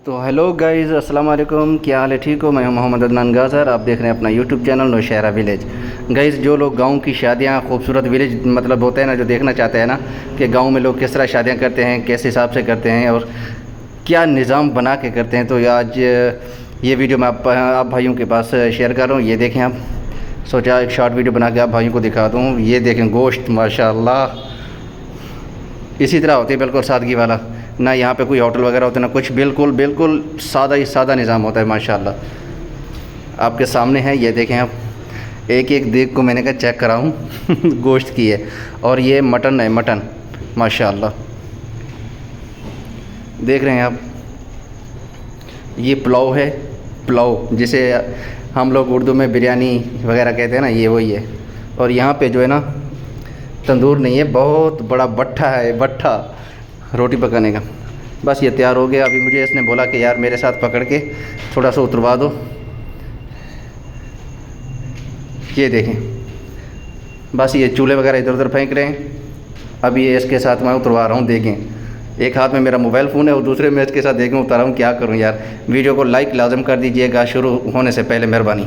तो hello guys, अस्सलाम वालेकुम। क्या हाल है? ठीक हो? मैं हूं मोहम्मद अदनान गाज़र। आप देख रहे हैं अपना YouTube channel Naushahra village. Guys, जो लोग गांव की शादियां, खूबसूरत विलेज मतलब होते हैं ना, जो देखना चाहते हैं ना कि गांव में लोग किस तरह शादियां करते हैं, किस हिसाब से करते हैं और क्या निज़ाम बना के करते हैं, तो आज ये वीडियो मैं आप भाइयों के पास शेयर कर रहा हूँ। ये देखें आप, सोचा एक शॉर्ट वीडियो बना के आप भाइयों को दिखा दूँ। ये देखें गोश्त, माशाल्लाह इसी तरह होती है, बिल्कुल सादगी वाला। ना यहाँ पे कोई होटल वगैरह होता है ना कुछ, बिल्कुल बिल्कुल सादा ही सादा निज़ाम होता है माशाल्लाह। आपके सामने है, ये देखें आप, एक एक देख को मैंने कहा चेक कराऊँ गोश्त की है। और ये मटन है, मटन माशाल्लाह देख रहे हैं आप। ये पुलाव है, पुलाव जिसे हम लोग उर्दू में बिरयानी वगैरह कहते हैं ना, ये वही है। और यहाँ पे जो है ना, तंदूर नहीं है, बहुत बड़ा भट्ठा है, भट्ठा रोटी पकाने का। बस ये तैयार हो गया। अभी मुझे इसने बोला कि यार मेरे साथ पकड़ के थोड़ा सा उतरवा दो। ये देखें, बस ये चूल्हे वगैरह इधर उधर फेंक रहे हैं। अभी ये इसके साथ मैं उतरवा रहा हूँ। देखें, एक हाथ में मेरा मोबाइल फ़ोन है और दूसरे में इसके साथ देखें उतारा हूँ। क्या करूँ यार। वीडियो को लाइक लाजम कर दीजिएगा शुरू होने से पहले, मेहरबानी।